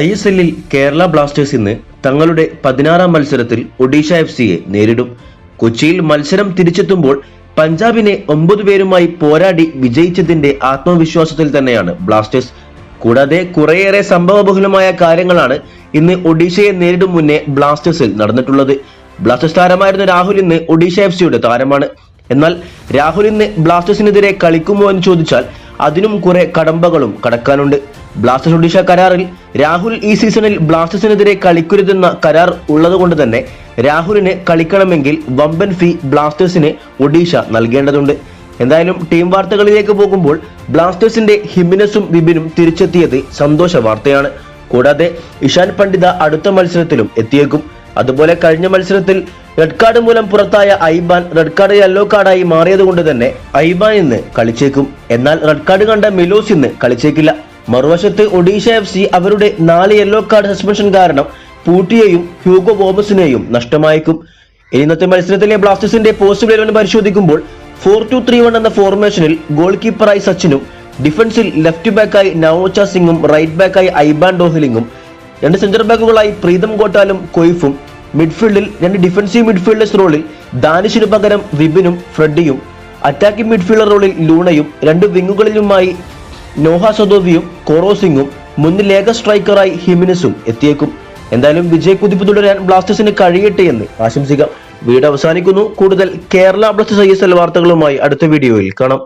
ISLൽ Kerala Blasters ഇന്ന് തങ്ങളുടെ 16ാം മത്സരത്തിൽ ഒഡീഷ FCയെ നേരിടും. കൊച്ചിയിൽ മത്സരം തിരിച്ചെത്തുമ്പോൾ പഞ്ചാബിനെ 9 പേരുമായി പോരാടി വിജയിച്ചതിന്റെ ആത്മവിശ്വാസത്തിൽ തന്നെയാണ് ബ്ലാസ്റ്റേഴ്സ്. കൂടാതെ കുറേയേറെ സംഭവബഹുലമായ കാര്യങ്ങളാണ് ഇന്ന് ഒഡീഷയെ നേരിടും മുന്നേ ബ്ലാസ്റ്റേഴ്സിൽ നടന്നിട്ടുള്ളത്. ബ്ലാസ്റ്റേഴ്സ് താരമായിരുന്ന രാഹുൽ ഇന്ന് ഒഡീഷ FCയുടെ താരമാണ്. എന്നാൽ രാഹുൽ ഇന്ന് ബ്ലാസ്റ്റേഴ്സിനെതിരെ കളിക്കുമോ എന്ന് ചോദിച്ചാൽ അതിനും കുറെ കടമ്പകളും കടക്കാനുണ്ട്. ബ്ലാസ്റ്റേഴ്സ് ഒഡീഷ കരാറിൽ രാഹുൽ ഈ സീസണിൽ ബ്ലാസ്റ്റേഴ്സിനെതിരെ കളിക്കരുതെന്ന കരാർ ഉള്ളതുകൊണ്ട് തന്നെ രാഹുലിന് കളിക്കണമെങ്കിൽ വമ്പൻ ഫീ ബ്ലാസ്റ്റേഴ്സിന് ഒഡീഷ നൽകേണ്ടതുണ്ട്. എന്തായാലും ടീം വാർത്തകളിലേക്ക് പോകുമ്പോൾ ബ്ലാസ്റ്റേഴ്സിന്റെ ഹിമിനസും വിപിനും തിരിച്ചെത്തിയത് സന്തോഷ വാർത്തയാണ്. കൂടാതെ ഇഷാൻ പണ്ഡിത അടുത്ത മത്സരത്തിലും എത്തിയേക്കും. അതുപോലെ കഴിഞ്ഞ മത്സരത്തിൽ റെഡ് കാർഡ് മൂലം പുറത്തായ ഐബാൻ റെഡ് കാർഡ് യെല്ലോ കാർഡായി മാറിയതുകൊണ്ട് തന്നെ ഐബാൻ ഇന്ന് കളിച്ചേക്കും. എന്നാൽ റെഡ് കാർഡ് കണ്ട മിലോസ് ഇന്ന് കളിച്ചേക്കില്ല. മറുവശത്ത് ഒഡീഷ FC അവരുടെ 4 യെല്ലോ കാർഡ് സസ്പെൻഷൻ കാരണം പൂട്ടിയെയും ഹ്യൂഗോ ബോമസിനെയും നഷ്ടമായേക്കും. ഇന്നത്തെ മത്സരത്തിലെ ബ്ലാസ്റ്റേഴ്സിന്റെ പോസിബിൾ 11 പരിശോധിക്കുമ്പോൾ 4-2-3-1 എന്ന ഫോർമേഷനിൽ ഗോൾ കീപ്പറായി സച്ചിനും, ഡിഫൻസിൽ ലെഫ്റ്റ് ബാക്കായി നവോച്ച സിംഗും റൈറ്റ് ബാക്കായി ഐബാൻ ഡോഹലിംഗും, 2 സെന്റർ ബാക്കുകളായി പ്രീതം ഗോട്ടാലും കൊയ്ഫും, മിഡ്ഫീൽഡിൽ 2 ഡിഫൻസീവ് മിഡ്ഫീൽഡേഴ്സ് റോളിൽ ദാനിഷിനു പകരം വിപിനും ഫ്രെഡിയും, അറ്റാക്കിംഗ് മിഡ്ഫീൽഡർ റോളിൽ ലൂണയും, 2 വിങ്ങുകളിലുമായി നോഹ സദോവിയും കോറോസിംഗും, മുന്നിൽ ഏക സ്ട്രൈക്കറായി ഹിമിനസും എത്തിയേക്കും. എന്തായാലും വിജയക്കുതിപ്പ് തുടരാൻ ബ്ലാസ്റ്റേഴ്സിന് കഴിയട്ടെ എന്ന് ആശംസിക്കാം. വീഡിയോ അവസാനിക്കുന്നു. കൂടുതൽ കേരള ബ്ലാസ്റ്റേഴ്സ് ISL വാർത്തകളുമായി അടുത്ത വീഡിയോയിൽ കാണാം.